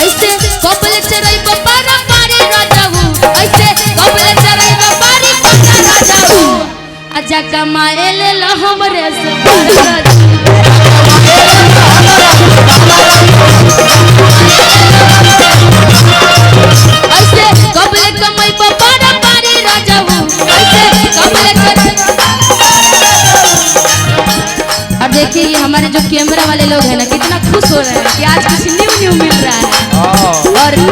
ऐसे कबले चरई पारा पारी राजाऊ ऐसे कबले चरई पारी पारा राजाऊ आजा कमाए ले ला हमरे से ऐसे कबले कमाई पारा पारी राजाऊ ऐसे कबले चरई। और देखिए ये हमारे जो कैमरा वाले लोग हैं ना कितना खुश हो रहे हैं कि आज कुछ न्यू मिल रहा है। और इन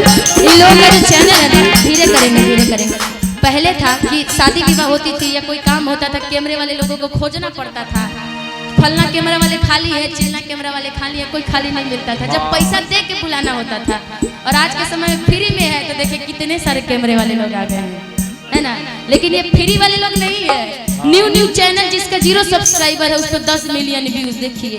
लोगों का जो चैनल है ना धीरे करेंगे। पहले था कि शादी विवाह होती थी या कोई काम होता था कैमरे वाले लोगों को खोजना पड़ता था, फलना कैमरा वाले खाली है, चिल्ला कैमरा वाले खाली है, कोई खाली नहीं मिलता था, जब पैसा दे के बुलाना होता था। और आज के समय फ्री में है तो देखिए कितने सारे कैमरे वाले लोग आ गए हैं, है ना। लेकिन ये फ्री वाले लोग नहीं है, न्यू चैनल जिसका 0 सब्सक्राइबर है उसको 10 मिलियन व्यूज देखिए।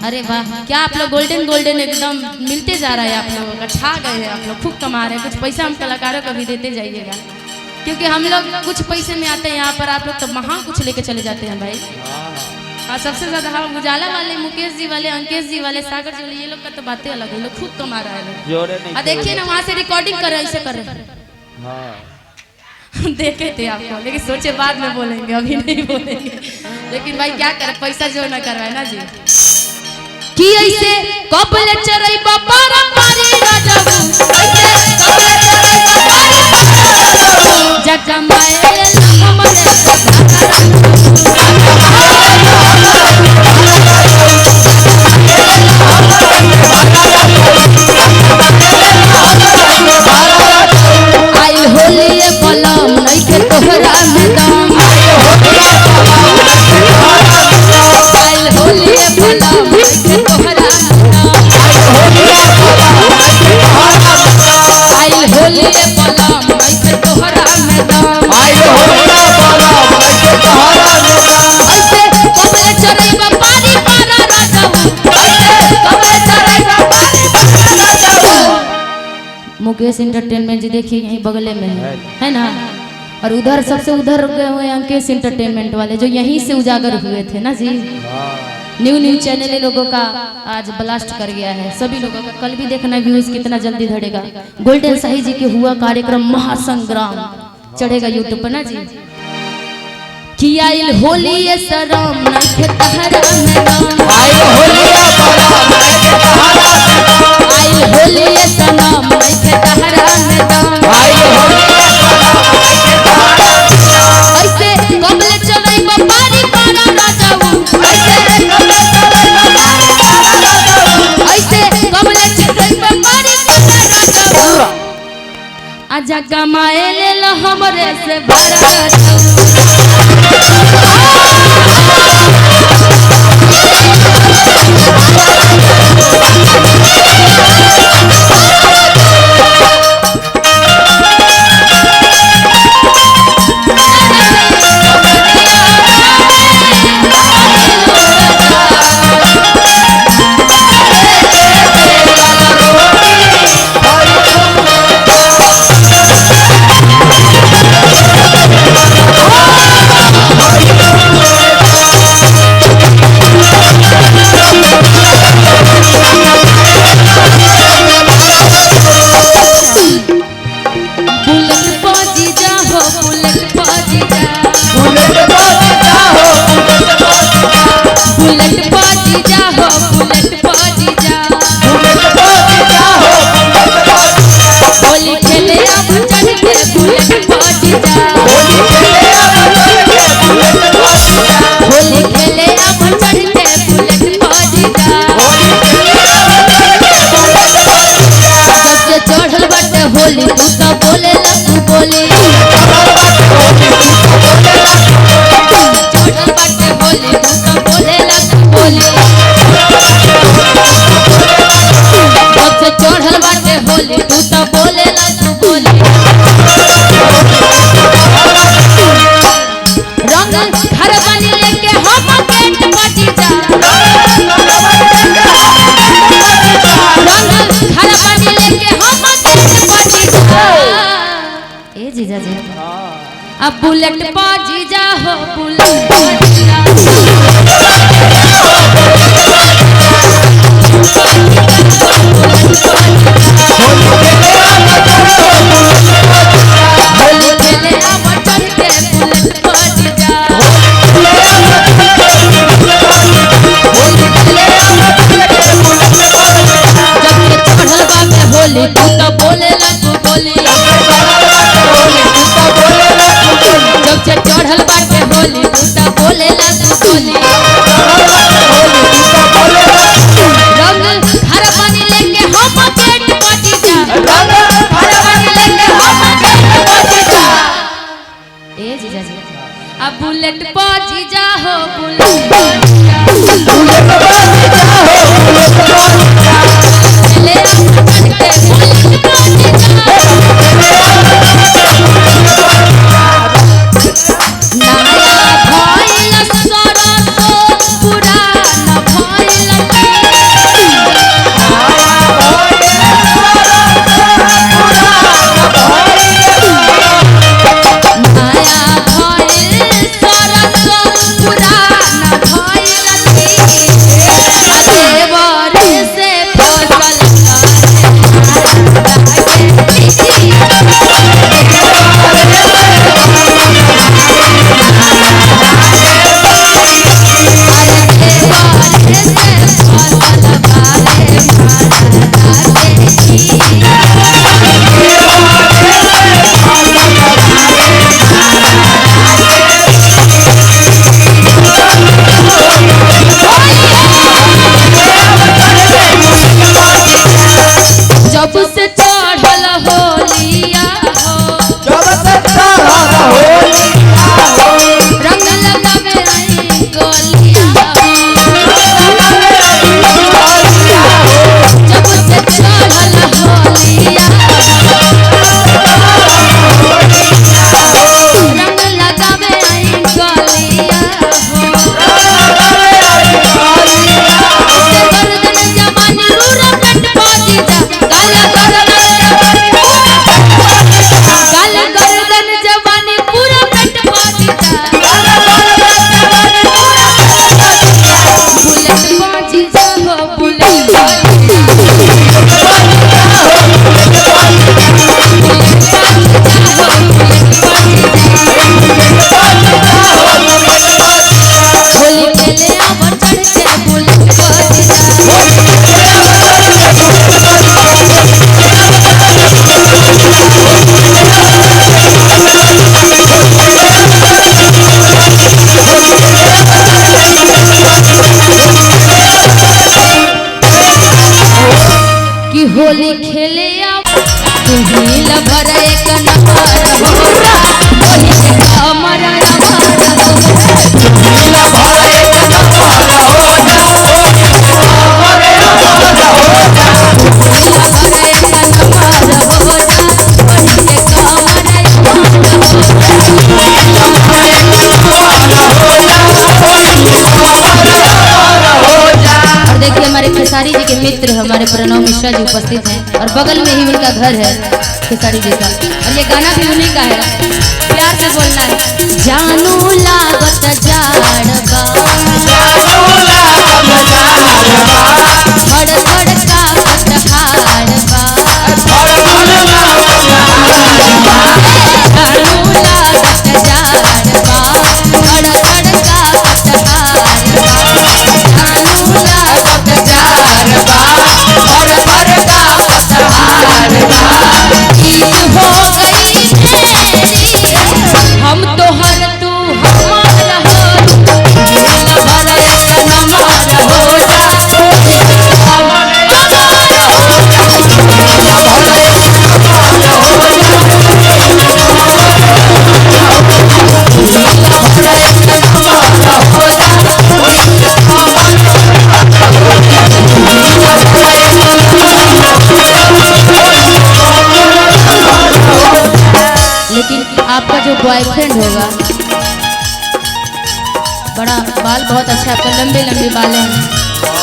अरे वाह क्या आप लोग गोल्डन एकदम मिलते जा रहा है, आप लोगों का छा गए हैं, आप लोग खूब कमा रहे हैं। कुछ पैसा हम कलाकारों को भी देते जाइएगा क्योंकि हम लोग कुछ पैसे में आते हैं यहाँ पर, आप लोग तो महा कुछ लेके चले जाते हैं भाई। हाँ सबसे ज्यादा हम उजाला वाले, मुकेश जी वाले, अंकेश जी वाले, सागर जी वाले, ये लोग का तो बातें अलग है, लोग खूब कमा रहा है। देखिए ना वहाँ से रिकॉर्डिंग कर रहे ऐसे कर रहे देखे थे आपको, लेकिन सोचे बाद में बोलेंगे, अभी नहीं बोलेंगे। लेकिन भाई क्या करे, पैसा जो न करवाए ना जी कि ऐसे कबले चरई पारा पारी राजाऊ ऐसे कबले चरई पारी जग माए हमरे आइल होली बलम नहीं के तोहरा में दम आइल होली बलम नहीं के तोहरा आइल होली बलम नहीं के तोहरा में दम ऐसे कबले चरई पारी पारा राजाऊ ऐसे कबले चरई पारी पारा राजाऊ। मुकेश एंटरटेनमेंट जी देखिए यहीं बगले में है ना। और उधर सबसे उधर गए हुए अंकेश एंटरटेनमेंट वाले जो यहीं से उजागर हुए थे ना जी। न्यू चैनल लोगों का आज ब्लास्ट कर गया है, सभी लोगों का कल भी देखना व्यूज कितना जल्दी धड़ेगा। गोल्डन साही जी के हुआ कार्यक्रम महासंग्राम चढ़ेगा यूट्यूब पर ना जी। कि आइल होली ये शरम नहीं के तहरा में नाम आइल होली ये सनम नहीं के तहरा में दाम ऐसे कबले चलई पारी पारा राजाऊ ऐसे कबले चलई पारी पारा राजाऊ आजा कमाए ले लो हमरे से भरा होली तू तो बोले ला तू बोली चढ़ल बाटे होली तू तो बोले ला तू बोली सबसे चढ़ल बाटे होली तू तो बोले ला तू बोली रंग घर बनी लेके हम पेट बची जा रंग घर बनी लेके हम ए जीजा जी अब बुलेट पा जीजा हो बुलेट बुलेट पर जीजा हो बुलेट पर जीजा ले अपन के बुलेट पर जीजा नया भइल सरसो पुराना भइल जब से चढ़ल होलिया हो रंग लगावे आई गलिया जब से चढ़ल होलिया रंग लगावे आई गलिया गर्दन जवानी रूरा कट पाजी जा गाल गर्दन जवानी पूरा कट पाजी जा बुलेट पाजी जा हो बुलेट होली खेले आवर चढ़ के बुलेट पाजी जा कि होली खेले तुहिल भर एक नंबर होगा वही से कमर देखिए हमारे खेसारी जी के मित्र हमारे प्रणव मिश्रा जी उपस्थित हैं और बगल में ही उनका घर है खेसारी जी का और ये गाना भी उन्हीं का है। प्यार से बोलना है जानू लागत जाड़बा धड़ धड़ का पटहाड़बा जानू लागत जाड़बा धड़ धड़ का पटहाड़बा हम तो हर तू हमारा हो भर एक नंबर हो जा लेकिन आपका जो बॉयफ्रेंड होगा बड़ा बाल बहुत अच्छा आपका लंबे लंबे बाल हैं